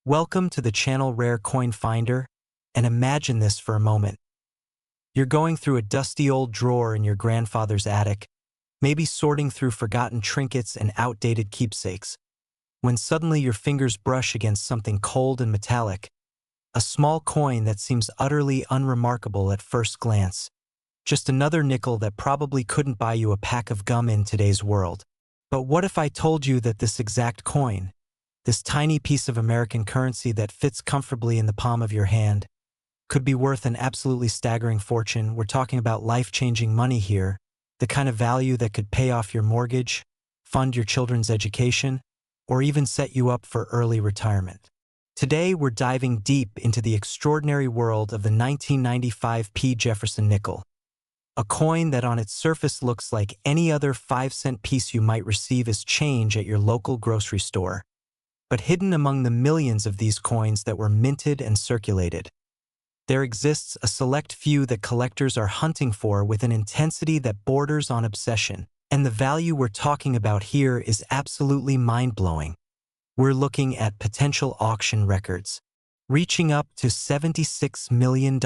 Welcome to the channel Rare Coin Finder, and imagine this for a moment. You're going through a dusty old drawer in your grandfather's attic, maybe sorting through forgotten trinkets and outdated keepsakes, when suddenly your fingers brush against something cold and metallic, a small coin that seems utterly unremarkable at first glance, just another nickel that probably couldn't buy you a pack of gum in today's world. But what if I told you that this exact coin, this tiny piece of American currency that fits comfortably in the palm of your hand, could be worth an absolutely staggering fortune? We're talking about life-changing money here, the kind of value that could pay off your mortgage, fund your children's education, or even set you up for early retirement. Today, we're diving deep into the extraordinary world of the 1995 Jefferson nickel, a coin that on its surface looks like any other 5-cent piece you might receive as change at your local grocery store. But hidden among the millions of these coins that were minted and circulated, there exists a select few that collectors are hunting for with an intensity that borders on obsession. And the value we're talking about here is absolutely mind-blowing. We're looking at potential auction records, reaching up to $76 million.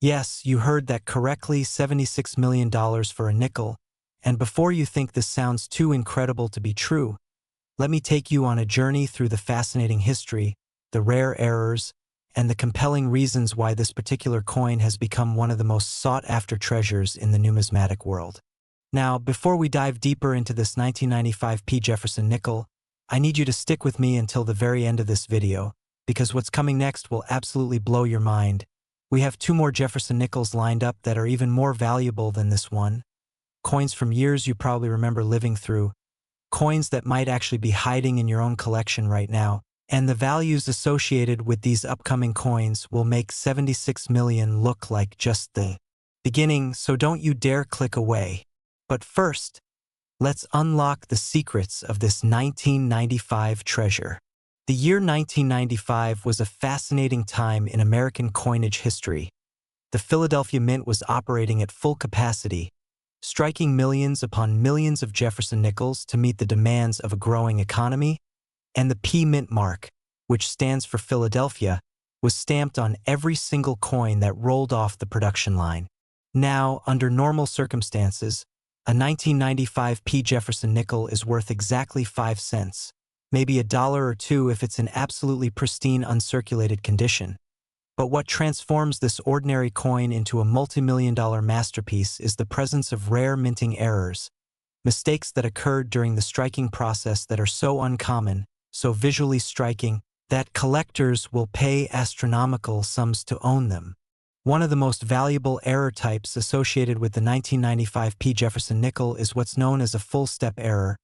Yes, you heard that correctly, $76 million for a nickel. And before you think this sounds too incredible to be true, let me take you on a journey through the fascinating history, the rare errors, and the compelling reasons why this particular coin has become one of the most sought-after treasures in the numismatic world. Now, before we dive deeper into this 1995 Jefferson nickel, I need you to stick with me until the very end of this video, because what's coming next will absolutely blow your mind. We have 2 more Jefferson nickels lined up that are even more valuable than this one. Coins from years you probably remember living through, coins that might actually be hiding in your own collection right now, and the values associated with these upcoming coins will make $76 million look like just the beginning, so don't you dare click away. But first, let's unlock the secrets of this 1995 treasure. The year 1995 was a fascinating time in American coinage history. The Philadelphia Mint was operating at full capacity, striking millions upon millions of Jefferson nickels to meet the demands of a growing economy, and the P Mint mark, which stands for Philadelphia, was stamped on every single coin that rolled off the production line. Now, under normal circumstances, a 1995 Jefferson nickel is worth exactly 5 cents, maybe $1 or $2 if it's in absolutely pristine uncirculated condition. But what transforms this ordinary coin into a multi-million-dollar masterpiece is the presence of rare minting errors, mistakes that occurred during the striking process that are so uncommon, so visually striking, that collectors will pay astronomical sums to own them. One of the most valuable error types associated with the 1995 Jefferson nickel is what's known as a full-step error,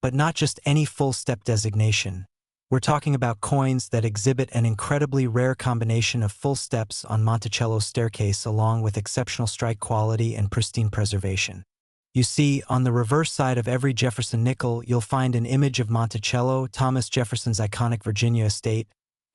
but not just any full-step designation. We're talking about coins that exhibit an incredibly rare combination of full steps on Monticello's staircase along with exceptional strike quality and pristine preservation. You see, on the reverse side of every Jefferson nickel, you'll find an image of Monticello, Thomas Jefferson's iconic Virginia estate,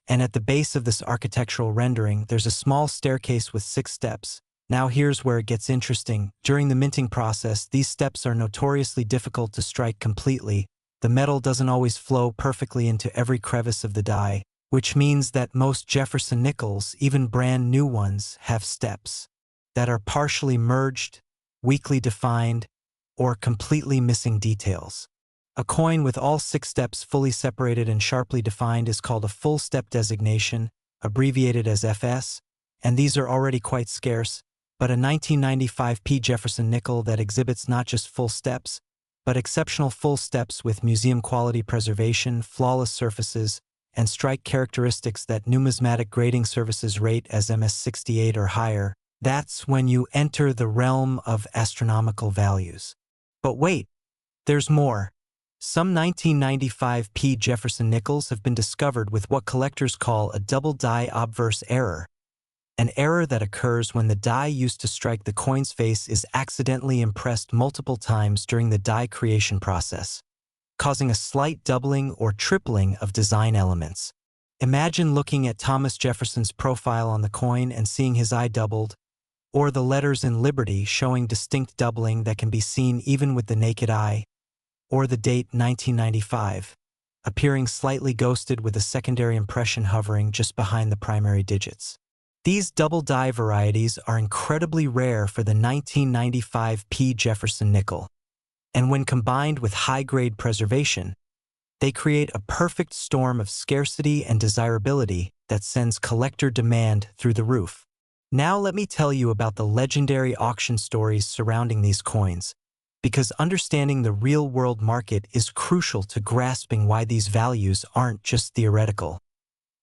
and at the base of this architectural rendering, there's a small staircase with 6 steps. Now here's where it gets interesting. During the minting process, these steps are notoriously difficult to strike completely. The metal doesn't always flow perfectly into every crevice of the die, which means that most Jefferson nickels, even brand new ones, have steps that are partially merged, weakly defined, or completely missing details. A coin with all 6 steps fully separated and sharply defined is called a full step designation, abbreviated as FS, and these are already quite scarce, but a 1995 Jefferson nickel that exhibits not just full steps, but exceptional full steps with museum-quality preservation, flawless surfaces, and strike characteristics that numismatic grading services rate as MS68 or higher, that's when you enter the realm of astronomical values. But wait, there's more. Some 1995 Jefferson nickels have been discovered with what collectors call a double die obverse error, an error that occurs when the die used to strike the coin's face is accidentally impressed multiple times during the die creation process, causing a slight doubling or tripling of design elements. Imagine looking at Thomas Jefferson's profile on the coin and seeing his eye doubled, or the letters in Liberty showing distinct doubling that can be seen even with the naked eye, or the date 1995. appearing slightly ghosted with a secondary impression hovering just behind the primary digits. These double die varieties are incredibly rare for the 1995 P. Jefferson nickel, and when combined with high-grade preservation, they create a perfect storm of scarcity and desirability that sends collector demand through the roof. Now let me tell you about the legendary auction stories surrounding these coins, because understanding the real-world market is crucial to grasping why these values aren't just theoretical.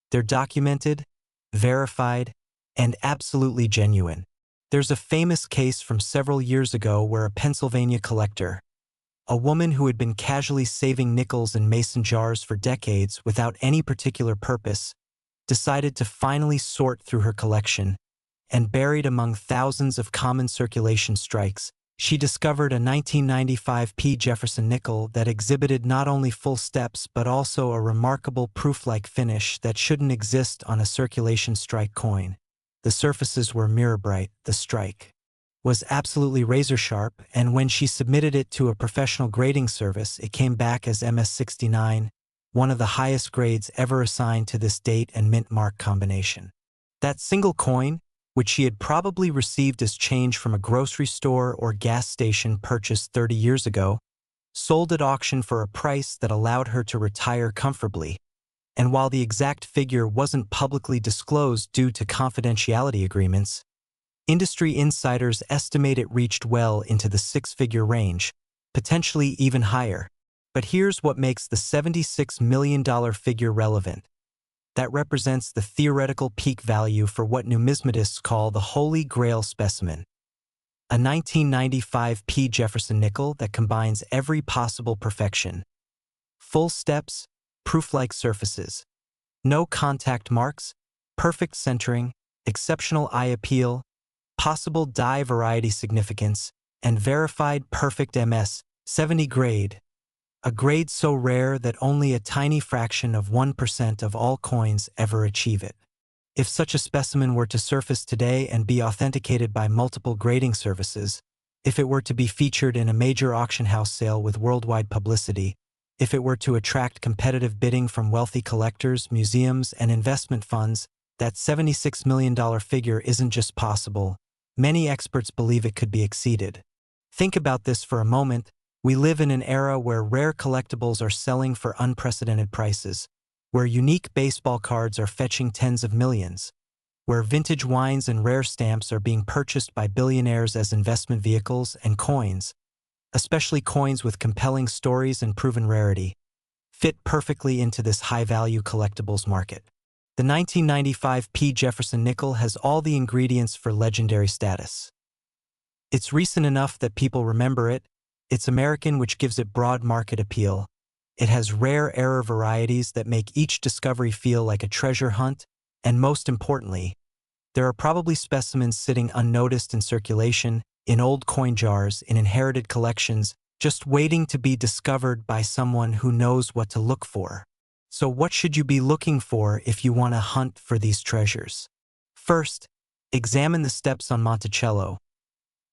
They're documented, verified, and absolutely genuine. There's a famous case from several years ago where a Pennsylvania collector, a woman who had been casually saving nickels in mason jars for decades without any particular purpose, decided to finally sort through her collection, and buried among thousands of common circulation strikes, she discovered a 1995 P. Jefferson nickel that exhibited not only full steps but also a remarkable proof-like finish that shouldn't exist on a circulation strike coin. The surfaces were mirror-bright, the strike was absolutely razor-sharp, and when she submitted it to a professional grading service, it came back as MS69, one of the highest grades ever assigned to this date and mint mark combination. That single coin, which she had probably received as change from a grocery store or gas station purchased 30 years ago, sold at auction for a price that allowed her to retire comfortably. And while the exact figure wasn't publicly disclosed due to confidentiality agreements, industry insiders estimate it reached well into the six-figure range, potentially even higher. But here's what makes the $76 million figure relevant. That represents the theoretical peak value for what numismatists call the Holy Grail specimen. A 1995 P. Jefferson nickel that combines every possible perfection. Full steps, proof-like surfaces. No contact marks, perfect centering, exceptional eye appeal, possible die variety significance, and verified perfect MS70 grade. A grade so rare that only a tiny fraction of 1% of all coins ever achieve it. If such a specimen were to surface today and be authenticated by multiple grading services, if it were to be featured in a major auction house sale with worldwide publicity, if it were to attract competitive bidding from wealthy collectors, museums, and investment funds, that $76 million figure isn't just possible. Many experts believe it could be exceeded. Think about this for a moment. We live in an era where rare collectibles are selling for unprecedented prices, where unique baseball cards are fetching tens of millions, where vintage wines and rare stamps are being purchased by billionaires as investment vehicles, and coins, especially coins with compelling stories and proven rarity, fit perfectly into this high-value collectibles market. The 1995 P. Jefferson nickel has all the ingredients for legendary status. It's recent enough that people remember it. It's American, which gives it broad market appeal. It has rare error varieties that make each discovery feel like a treasure hunt, and most importantly, there are probably specimens sitting unnoticed in circulation, in old coin jars, in inherited collections, just waiting to be discovered by someone who knows what to look for. So what should you be looking for if you want to hunt for these treasures? First, examine the steps on Monticello.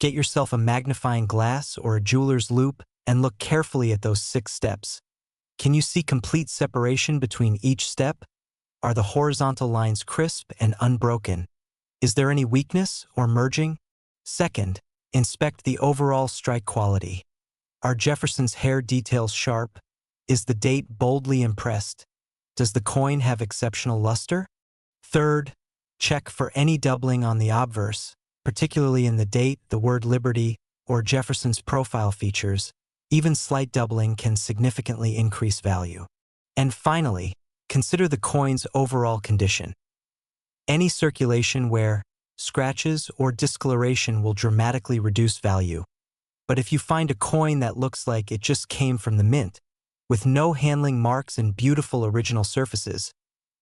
Get yourself a magnifying glass or a jeweler's loupe and look carefully at those 6 steps. Can you see complete separation between each step? Are the horizontal lines crisp and unbroken? Is there any weakness or merging? Second, inspect the overall strike quality. Are Jefferson's hair details sharp? Is the date boldly impressed? Does the coin have exceptional luster? Third, check for any doubling on the obverse, particularly in the date, the word Liberty, or Jefferson's profile features. Even slight doubling can significantly increase value. And finally, consider the coin's overall condition. Any circulation wear, scratches, or discoloration will dramatically reduce value. But if you find a coin that looks like it just came from the mint, with no handling marks and beautiful original surfaces,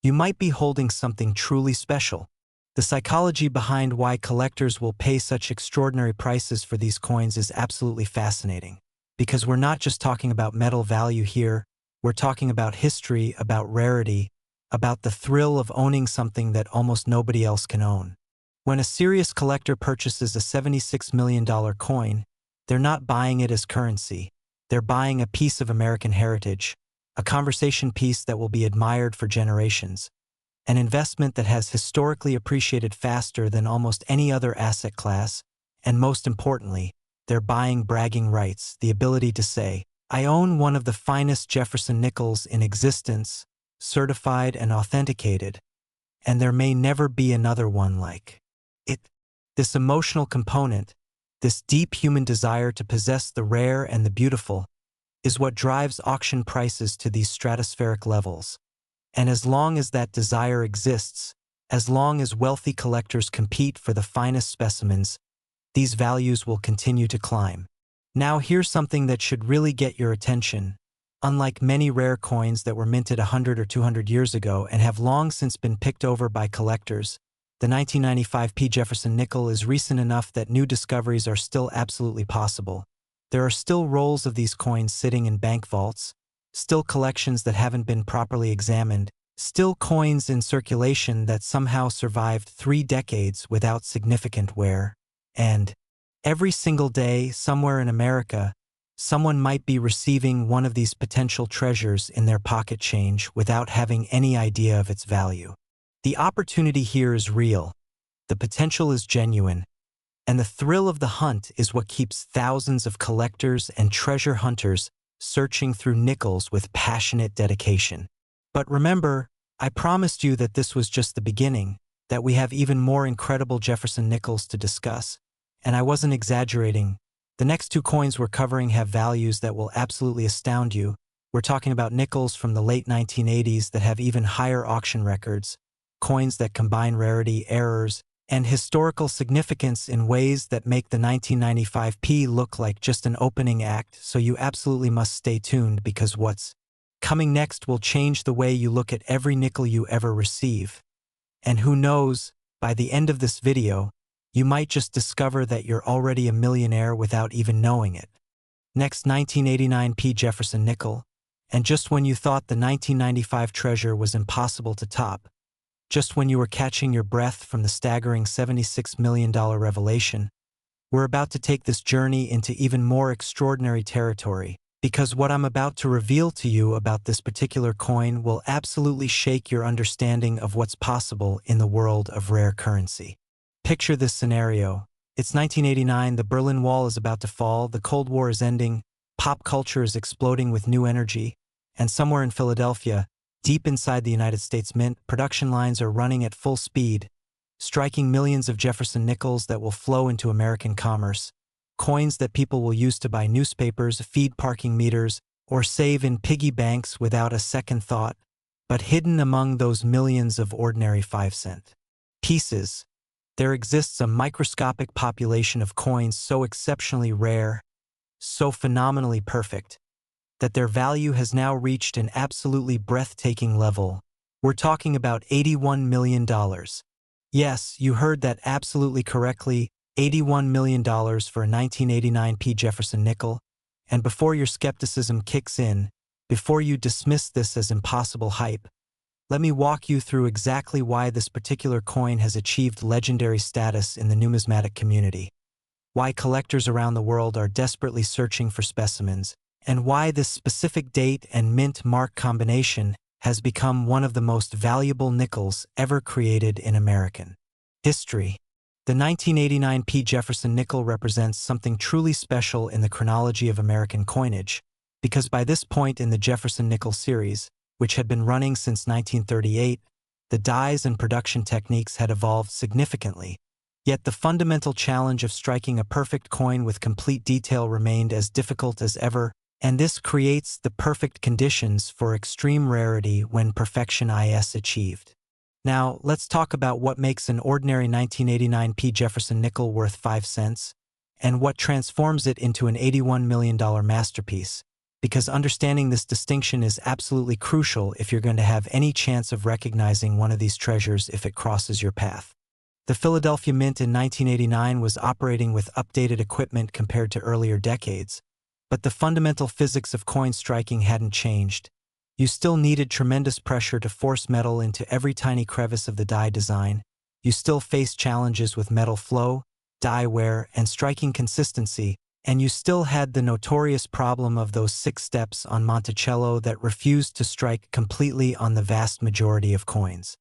you might be holding something truly special. The psychology behind why collectors will pay such extraordinary prices for these coins is absolutely fascinating. Because we're not just talking about metal value here, we're talking about history, about rarity, about the thrill of owning something that almost nobody else can own. When a serious collector purchases a $76 million coin, they're not buying it as currency. They're buying a piece of American heritage, a conversation piece that will be admired for generations, an investment that has historically appreciated faster than almost any other asset class, and most importantly, their buying bragging rights, the ability to say, I own one of the finest Jefferson Nickels in existence, certified and authenticated, and there may never be another one like it. This emotional component, this deep human desire to possess the rare and the beautiful, is what drives auction prices to these stratospheric levels. And as long as that desire exists, as long as wealthy collectors compete for the finest specimens, these values will continue to climb. Now here's something that should really get your attention. Unlike many rare coins that were minted 100 or 200 years ago and have long since been picked over by collectors, the 1995 Jefferson Nickel is recent enough that new discoveries are still absolutely possible. There are still rolls of these coins sitting in bank vaults, still collections that haven't been properly examined, still coins in circulation that somehow survived 3 decades without significant wear. And every single day, somewhere in America, someone might be receiving one of these potential treasures in their pocket change without having any idea of its value. The opportunity here is real, the potential is genuine, and the thrill of the hunt is what keeps thousands of collectors and treasure hunters searching through nickels with passionate dedication. But remember, I promised you that this was just the beginning, that we have even more incredible Jefferson Nickels to discuss. And I wasn't exaggerating. The next 2 coins we're covering have values that will absolutely astound you. We're talking about nickels from the late 1980s that have even higher auction records, coins that combine rarity, errors, and historical significance in ways that make the 1995 look like just an opening act, so you absolutely must stay tuned because what's coming next will change the way you look at every nickel you ever receive. And who knows, by the end of this video, you might just discover that you're already a millionaire without even knowing it. Next, 1989 Jefferson Nickel, and just when you thought the 1995 treasure was impossible to top, just when you were catching your breath from the staggering $76 million revelation, we're about to take this journey into even more extraordinary territory, because what I'm about to reveal to you about this particular coin will absolutely shake your understanding of what's possible in the world of rare currency. Picture this scenario. It's 1989, the Berlin Wall is about to fall, the Cold War is ending, pop culture is exploding with new energy, and somewhere in Philadelphia, deep inside the United States Mint, production lines are running at full speed, striking millions of Jefferson Nickels that will flow into American commerce, coins that people will use to buy newspapers, feed parking meters, or save in piggy banks without a second thought. But hidden among those millions of ordinary 5-cent pieces, there exists a microscopic population of coins so exceptionally rare, so phenomenally perfect, that their value has now reached an absolutely breathtaking level. We're talking about $81 million. Yes, you heard that absolutely correctly, $81 million for a 1989 Jefferson Nickel. And before your skepticism kicks in, before you dismiss this as impossible hype, let me walk you through exactly why this particular coin has achieved legendary status in the numismatic community, why collectors around the world are desperately searching for specimens, and why this specific date and mint mark combination has become one of the most valuable nickels ever created in American history. The 1989 Jefferson Nickel represents something truly special in the chronology of American coinage, because by this point in the Jefferson Nickel series, which had been running since 1938, the dies and production techniques had evolved significantly, yet the fundamental challenge of striking a perfect coin with complete detail remained as difficult as ever, and this creates the perfect conditions for extreme rarity when perfection is achieved. Now, let's talk about what makes an ordinary 1989 Jefferson Nickel worth 5 cents, and what transforms it into an $81 million masterpiece, because understanding this distinction is absolutely crucial if you're going to have any chance of recognizing one of these treasures if it crosses your path. The Philadelphia Mint in 1989 was operating with updated equipment compared to earlier decades, but the fundamental physics of coin striking hadn't changed. You still needed tremendous pressure to force metal into every tiny crevice of the die design. You still faced challenges with metal flow, die wear, and striking consistency, And you still had the notorious problem of those 6 steps on Monticello that refused to strike completely on the vast majority of coins.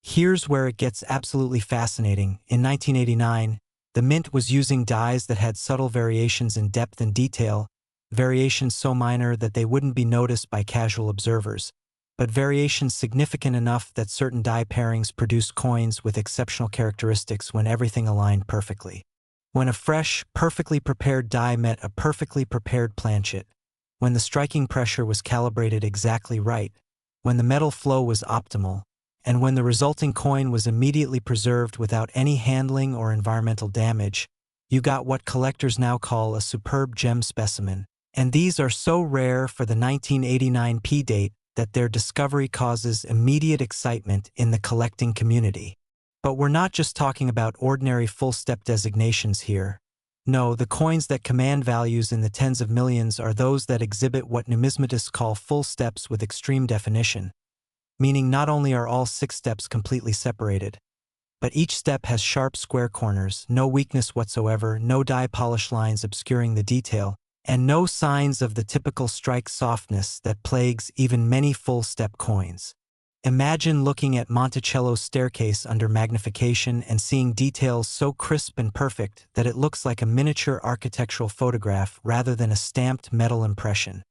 Here's where it gets absolutely fascinating. In 1989, the mint was using dies that had subtle variations in depth and detail, variations so minor that they wouldn't be noticed by casual observers, but variations significant enough that certain die pairings produced coins with exceptional characteristics when everything aligned perfectly. When a fresh, perfectly prepared die met a perfectly prepared planchet, when the striking pressure was calibrated exactly right, when the metal flow was optimal, and when the resulting coin was immediately preserved without any handling or environmental damage, you got what collectors now call a superb gem specimen. And these are so rare for the 1989 P date that their discovery causes immediate excitement in the collecting community. But we're not just talking about ordinary full-step designations here. No, the coins that command values in the tens of millions are those that exhibit what numismatists call full steps with extreme definition, meaning not only are all 6 steps completely separated, but each step has sharp square corners, no weakness whatsoever, no die polish lines obscuring the detail, and no signs of the typical strike softness that plagues even many full-step coins. Imagine looking at Monticello's staircase under magnification and seeing details so crisp and perfect that it looks like a miniature architectural photograph rather than a stamped metal impression.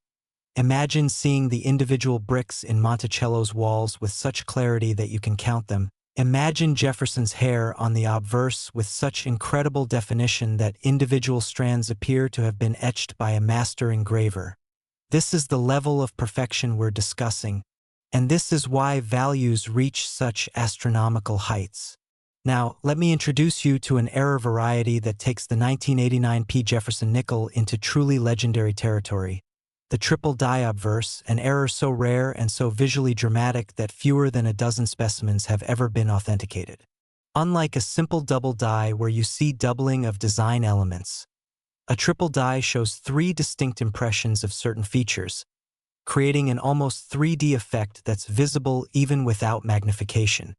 Imagine seeing the individual bricks in Monticello's walls with such clarity that you can count them. Imagine Jefferson's hair on the obverse with such incredible definition that individual strands appear to have been etched by a master engraver. This is the level of perfection we're discussing, and this is why values reach such astronomical heights. Now, let me introduce you to an error variety that takes the 1989 P. Jefferson Nickel into truly legendary territory. The triple die obverse, an error so rare and so visually dramatic that fewer than a dozen specimens have ever been authenticated. Unlike a simple double die where you see doubling of design elements, a triple die shows 3 distinct impressions of certain features, creating an almost 3D effect that's visible even without magnification.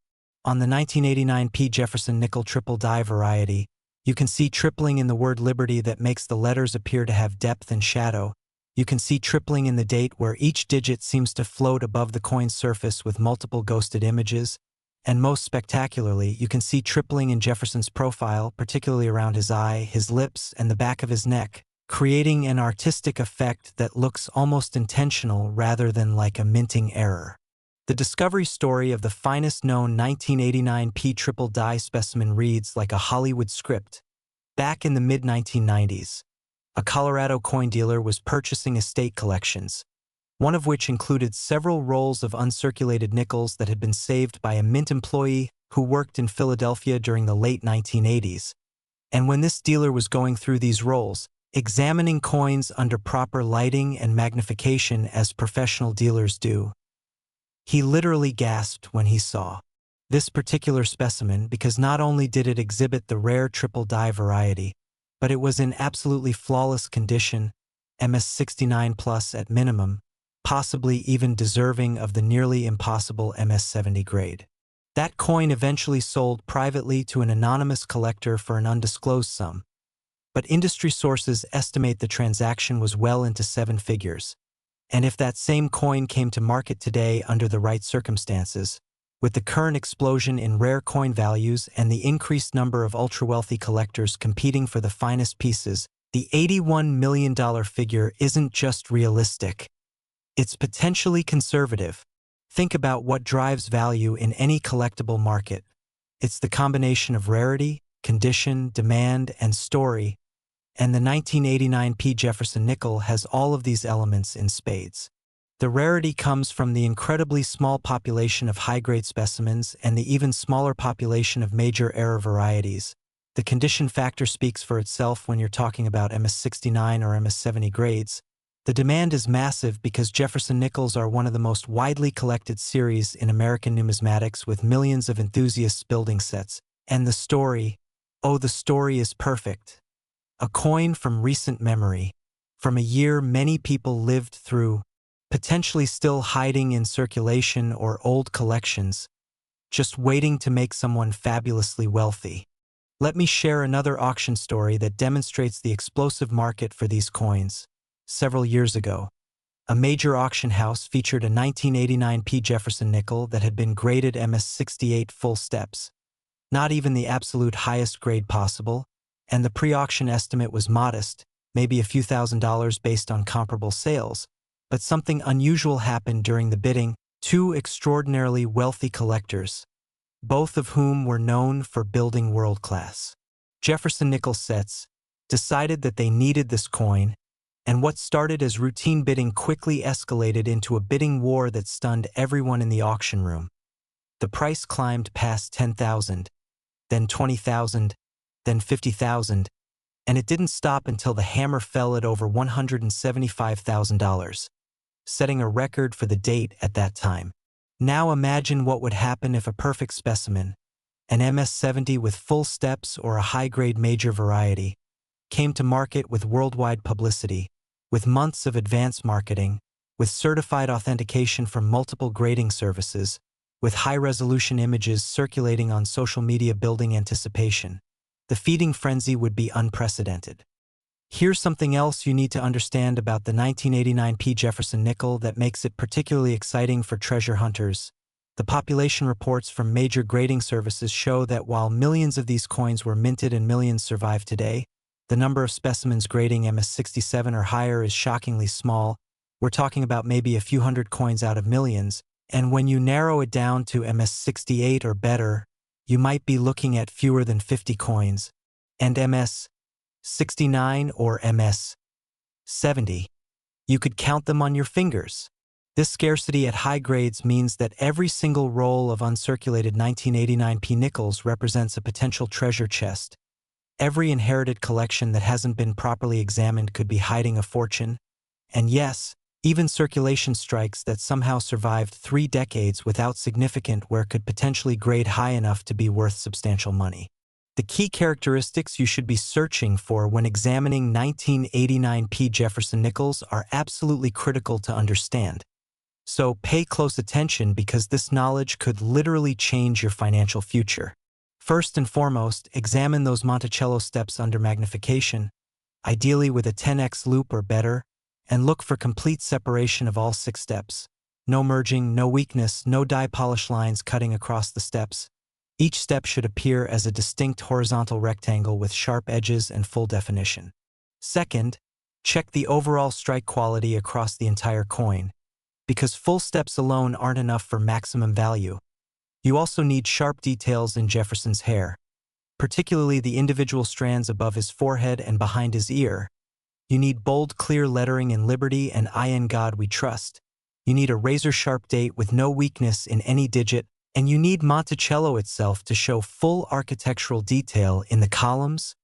On the 1989 P. Jefferson Nickel triple die variety, you can see tripling in the word Liberty that makes the letters appear to have depth and shadow. You can see tripling in the date where each digit seems to float above the coin's surface with multiple ghosted images. And most spectacularly, you can see tripling in Jefferson's profile, particularly around his eye, his lips, and the back of his neck, creating an artistic effect that looks almost intentional rather than like a minting error. The discovery story of the finest known 1989 P triple die specimen reads like a Hollywood script. Back in the mid-1990s, a Colorado coin dealer was purchasing estate collections, one of which included several rolls of uncirculated nickels that had been saved by a mint employee who worked in Philadelphia during the late 1980s. And when this dealer was going through these rolls, examining coins under proper lighting and magnification as professional dealers do, he literally gasped when he saw this particular specimen because not only did it exhibit the rare triple die variety, but it was in absolutely flawless condition, MS69 plus at minimum, possibly even deserving of the nearly impossible MS70 grade. That coin eventually sold privately to an anonymous collector for an undisclosed sum, but industry sources estimate the transaction was well into 7 figures. And if that same coin came to market today under the right circumstances, with the current explosion in rare coin values and the increased number of ultra-wealthy collectors competing for the finest pieces, the $81 million figure isn't just realistic. It's potentially conservative. Think about what drives value in any collectible market. It's the combination of rarity, condition, demand, and story, and the 1989 P. Jefferson Nickel has all of these elements in spades. The rarity comes from the incredibly small population of high-grade specimens and the even smaller population of major error varieties. The condition factor speaks for itself when you're talking about MS69 or MS70 grades. The demand is massive because Jefferson Nickels are one of the most widely collected series in American numismatics with millions of enthusiasts building sets. And the story, oh, the story is perfect. A coin from recent memory, from a year many people lived through, potentially still hiding in circulation or old collections, just waiting to make someone fabulously wealthy. Let me share another auction story that demonstrates the explosive market for these coins. Several years ago, a major auction house featured a 1989 P. Jefferson nickel that had been graded MS-68 full steps, not even the absolute highest grade possible, and the pre-auction estimate was modest, maybe a few $1,000s based on comparable sales. But something unusual happened during the bidding. Two extraordinarily wealthy collectors, both of whom were known for building world-class Jefferson Nickels sets, decided that they needed this coin, and what started as routine bidding quickly escalated into a bidding war that stunned everyone in the auction room. The price climbed past $10,000, then $20,000, then $50,000, and it didn't stop until the hammer fell at over $175,000, setting a record for the date at that time. Now imagine what would happen if a perfect specimen, an MS-70 with full steps or a high-grade major variety, came to market with worldwide publicity, with months of advanced marketing, with certified authentication from multiple grading services, with high-resolution images circulating on social media building anticipation. The feeding frenzy would be unprecedented. Here's something else you need to understand about the 1989 P. Jefferson nickel that makes it particularly exciting for treasure hunters. The population reports from major grading services show that while millions of these coins were minted and millions survive today, the number of specimens grading MS-67 or higher is shockingly small. We're talking about maybe a few hundred coins out of millions, and when you narrow it down to MS-68 or better, you might be looking at fewer than 50 coins, and MS-69 or MS-70. You could count them on your fingers. This scarcity at high grades means that every single roll of uncirculated 1989 P nickels represents a potential treasure chest. Every inherited collection that hasn't been properly examined could be hiding a fortune. And yes, even circulation strikes that somehow survived 3 decades without significant wear could potentially grade high enough to be worth substantial money. The key characteristics you should be searching for when examining 1989 P. Jefferson nickels are absolutely critical to understand. So pay close attention because this knowledge could literally change your financial future. First and foremost, examine those Monticello steps under magnification, ideally with a 10x loop or better, and look for complete separation of all 6 steps. No merging, no weakness, no die polish lines cutting across the steps. Each step should appear as a distinct horizontal rectangle with sharp edges and full definition. Second, check the overall strike quality across the entire coin, because full steps alone aren't enough for maximum value. You also need sharp details in Jefferson's hair, particularly the individual strands above his forehead and behind his ear. You need bold, clear lettering in Liberty and I in God We Trust. You need a razor-sharp date with no weakness in any digit, and you need Monticello itself to show full architectural detail in the columns,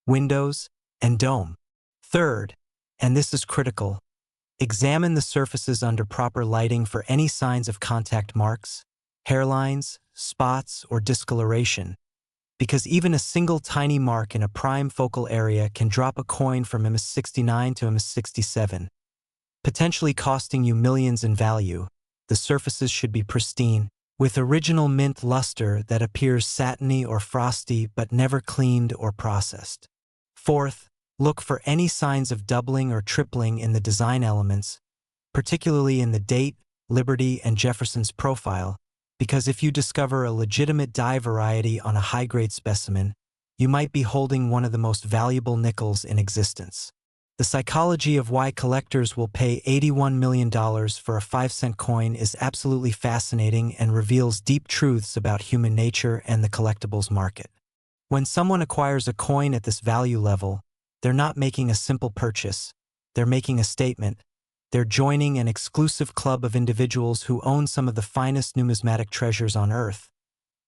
windows, and dome. Third, and this is critical, examine the surfaces under proper lighting for any signs of contact marks, hairlines, spots, or discoloration, because even a single tiny mark in a prime focal area can drop a coin from MS-69 to MS-67, potentially costing you millions in value. The surfaces should be pristine, with original mint luster that appears satiny or frosty but never cleaned or processed. Fourth, look for any signs of doubling or tripling in the design elements, particularly in the date, Liberty, and Jefferson's profile, because if you discover a legitimate die variety on a high-grade specimen, you might be holding one of the most valuable nickels in existence. The psychology of why collectors will pay $81 million for a 5-cent coin is absolutely fascinating and reveals deep truths about human nature and the collectibles market. When someone acquires a coin at this value level, they're not making a simple purchase. They're making a statement. They're joining an exclusive club of individuals who own some of the finest numismatic treasures on Earth.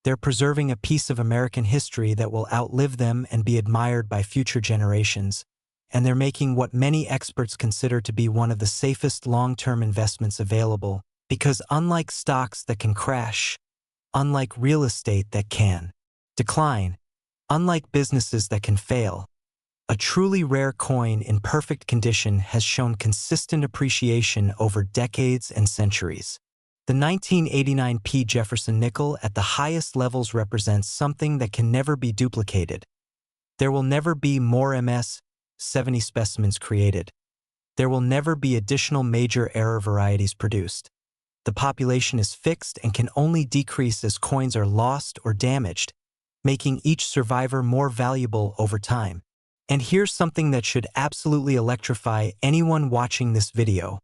They're preserving a piece of American history that will outlive them and be admired by future generations. And they're making what many experts consider to be one of the safest long-term investments available, because unlike stocks that can crash, unlike real estate that can decline, unlike businesses that can fail, a truly rare coin in perfect condition has shown consistent appreciation over decades and centuries. The 1989 P. Jefferson nickel at the highest levels represents something that can never be duplicated. There will never be more MS-70 specimens created. There will never be additional major error varieties produced. The population is fixed and can only decrease as coins are lost or damaged, making each survivor more valuable over time. And here's something that should absolutely electrify anyone watching this video.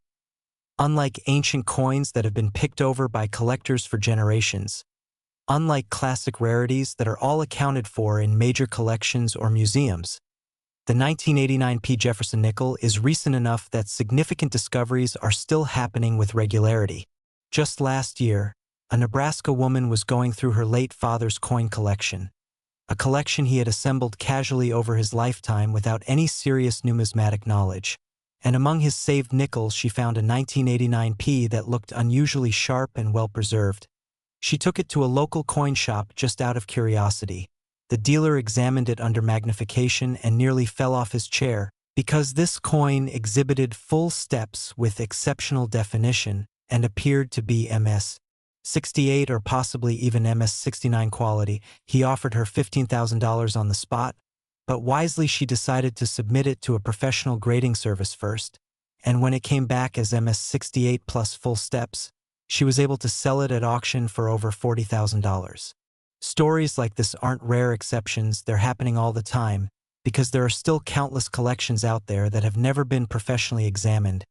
Unlike ancient coins that have been picked over by collectors for generations, unlike classic rarities that are all accounted for in major collections or museums, the 1989 P. Jefferson nickel is recent enough that significant discoveries are still happening with regularity. Just last year, a Nebraska woman was going through her late father's coin collection, a collection he had assembled casually over his lifetime without any serious numismatic knowledge. And among his saved nickels she found a 1989 P that looked unusually sharp and well-preserved. She took it to a local coin shop just out of curiosity. The dealer examined it under magnification and nearly fell off his chair, because this coin exhibited full steps with exceptional definition and appeared to be MS-68 or possibly even MS-69 quality. He offered her $15,000 on the spot, but wisely she decided to submit it to a professional grading service first, and when it came back as MS-68 plus full steps, she was able to sell it at auction for over $40,000. Stories like this aren't rare exceptions, they're happening all the time, because there are still countless collections out there that have never been professionally examined,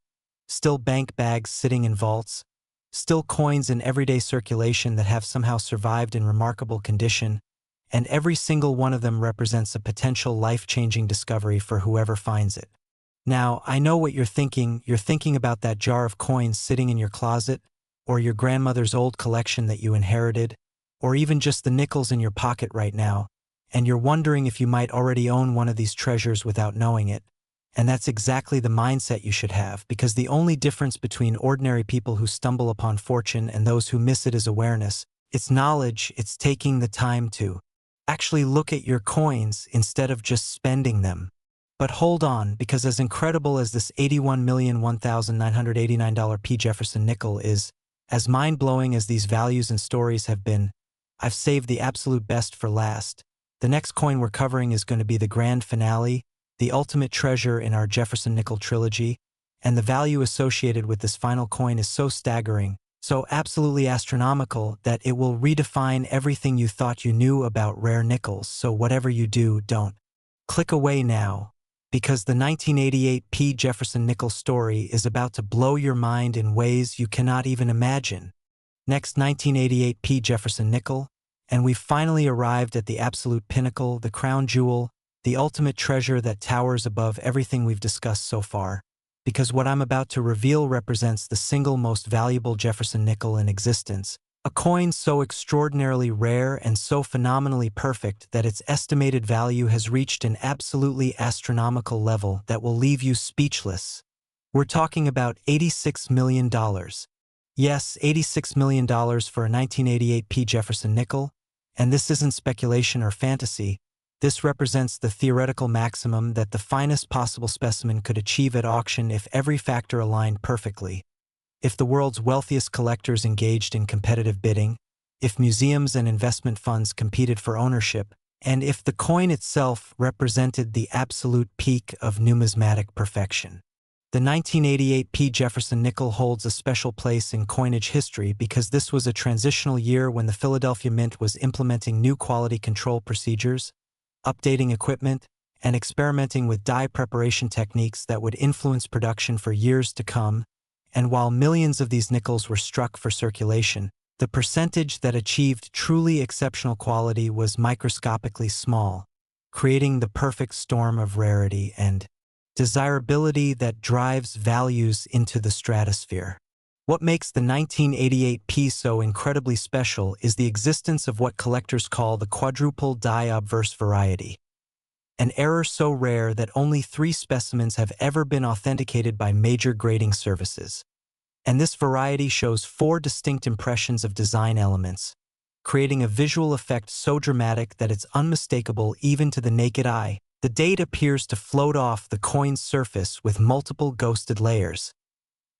still bank bags sitting in vaults, still coins in everyday circulation that have somehow survived in remarkable condition, and every single one of them represents a potential life-changing discovery for whoever finds it. Now, I know what you're thinking about that jar of coins sitting in your closet, or your grandmother's old collection that you inherited, or even just the nickels in your pocket right now, and you're wondering if you might already own one of these treasures without knowing it. And that's exactly the mindset you should have, because the only difference between ordinary people who stumble upon fortune and those who miss it is awareness. It's knowledge, it's taking the time to actually look at your coins instead of just spending them. But hold on, because as incredible as this $81,001,989 P. Jefferson nickel is, as mind-blowing as these values and stories have been, I've saved the absolute best for last. The next coin we're covering is going to be the grand finale, the ultimate treasure in our Jefferson nickel trilogy, and the value associated with this final coin is so staggering, so absolutely astronomical, that it will redefine everything you thought you knew about rare nickels. So whatever you do, don't click away now, because the 1988 P. Jefferson nickel story is about to blow your mind in ways you cannot even imagine. Next, 1988 P. Jefferson nickel, and we've finally arrived at the absolute pinnacle, the crown jewel, the ultimate treasure that towers above everything we've discussed so far, because what I'm about to reveal represents the single most valuable Jefferson nickel in existence, a coin so extraordinarily rare and so phenomenally perfect that its estimated value has reached an absolutely astronomical level that will leave you speechless. We're talking about $86 million. Yes, $86 million for a 1988 P. Jefferson nickel, and this isn't speculation or fantasy. This represents the theoretical maximum that the finest possible specimen could achieve at auction if every factor aligned perfectly. If the world's wealthiest collectors engaged in competitive bidding, if museums and investment funds competed for ownership, and if the coin itself represented the absolute peak of numismatic perfection. The 1988 P. Jefferson nickel holds a special place in coinage history because this was a transitional year when the Philadelphia Mint was implementing new quality control procedures, updating equipment, and experimenting with die preparation techniques that would influence production for years to come. And while millions of these nickels were struck for circulation, the percentage that achieved truly exceptional quality was microscopically small, creating the perfect storm of rarity and desirability that drives values into the stratosphere. What makes the 1988 P so incredibly special is the existence of what collectors call the Quadruple Die obverse variety, an error so rare that only 3 specimens have ever been authenticated by major grading services. And this variety shows 4 distinct impressions of design elements, creating a visual effect so dramatic that it's unmistakable even to the naked eye. The date appears to float off the coin's surface with multiple ghosted layers.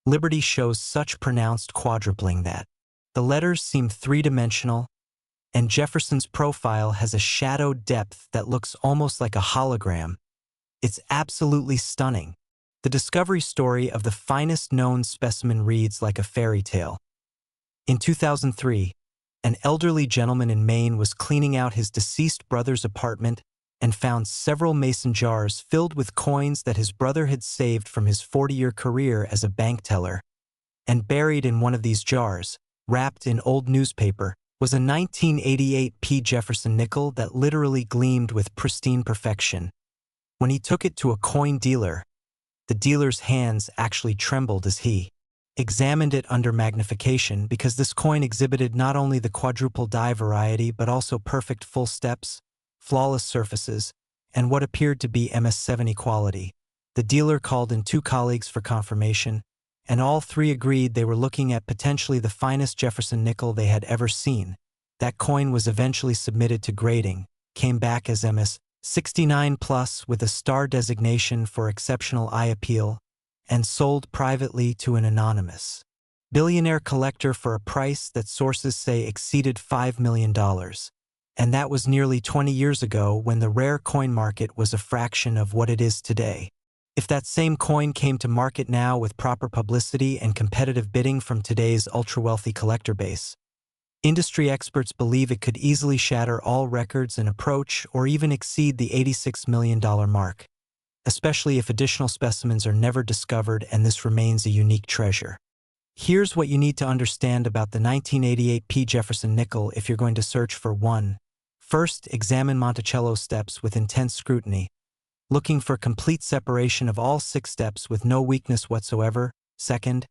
Liberty shows such pronounced quadrupling that the letters seem 3-dimensional, and Jefferson's profile has a shadowed depth that looks almost like a hologram. It's absolutely stunning. The discovery story of the finest known specimen reads like a fairy tale. In 2003, an elderly gentleman in Maine was cleaning out his deceased brother's apartment and found several mason jars filled with coins that his brother had saved from his 40-year career as a bank teller. And buried in one of these jars, wrapped in old newspaper, was a 1988 P. Jefferson nickel that literally gleamed with pristine perfection. When he took it to a coin dealer, the dealer's hands actually trembled as he examined it under magnification because this coin exhibited not only the quadruple die variety but also perfect full steps, flawless surfaces, and what appeared to be MS-70 quality. The dealer called in 2 colleagues for confirmation, and all 3 agreed they were looking at potentially the finest Jefferson nickel they had ever seen. That coin was eventually submitted to grading, came back as MS-69 plus with a star designation for exceptional eye appeal, and sold privately to an anonymous billionaire collector for a price that sources say exceeded $5 million. And that was nearly 20 years ago when the rare coin market was a fraction of what it is today. If that same coin came to market now with proper publicity and competitive bidding from today's ultra-wealthy collector base, industry experts believe it could easily shatter all records and approach or even exceed the $86 million mark, especially if additional specimens are never discovered and this remains a unique treasure. Here's what you need to understand about the 1988 P. Jefferson nickel if you're going to search for one. First, examine Monticello steps with intense scrutiny, looking for complete separation of all 6 steps with no weakness whatsoever. Second,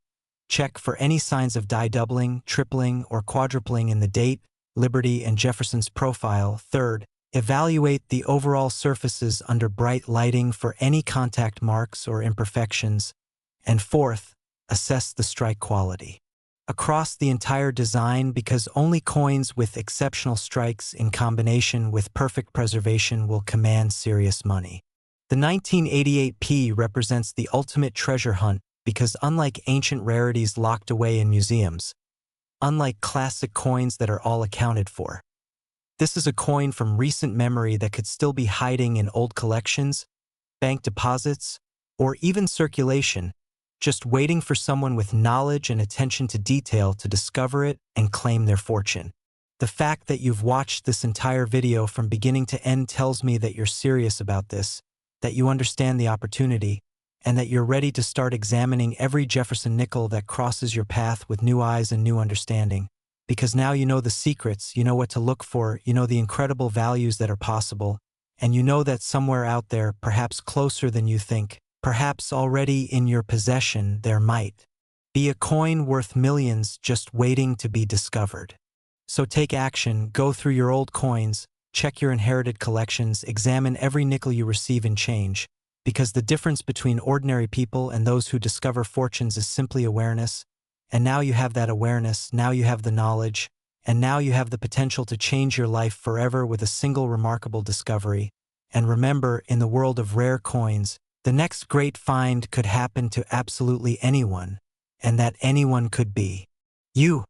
check for any signs of die doubling, tripling, or quadrupling in the date, Liberty, and Jefferson's profile. Third, evaluate the overall surfaces under bright lighting for any contact marks or imperfections. And fourth, assess the strike quality across the entire design because only coins with exceptional strikes in combination with perfect preservation will command serious money. The 1988 P represents the ultimate treasure hunt because unlike ancient rarities locked away in museums, unlike classic coins that are all accounted for, this is a coin from recent memory that could still be hiding in old collections, bank deposits, or even circulation, just waiting for someone with knowledge and attention to detail to discover it and claim their fortune. The fact that you've watched this entire video from beginning to end tells me that you're serious about this, that you understand the opportunity, and that you're ready to start examining every Jefferson nickel that crosses your path with new eyes and new understanding. Because now you know the secrets, you know what to look for, you know the incredible values that are possible, and you know that somewhere out there, perhaps closer than you think, perhaps already in your possession, there might be a coin worth millions just waiting to be discovered. So take action, go through your old coins, check your inherited collections, examine every nickel you receive in change, because the difference between ordinary people and those who discover fortunes is simply awareness. And now you have that awareness, now you have the knowledge, and now you have the potential to change your life forever with a single remarkable discovery. And remember, in the world of rare coins, the next great find could happen to absolutely anyone, and that anyone could be you.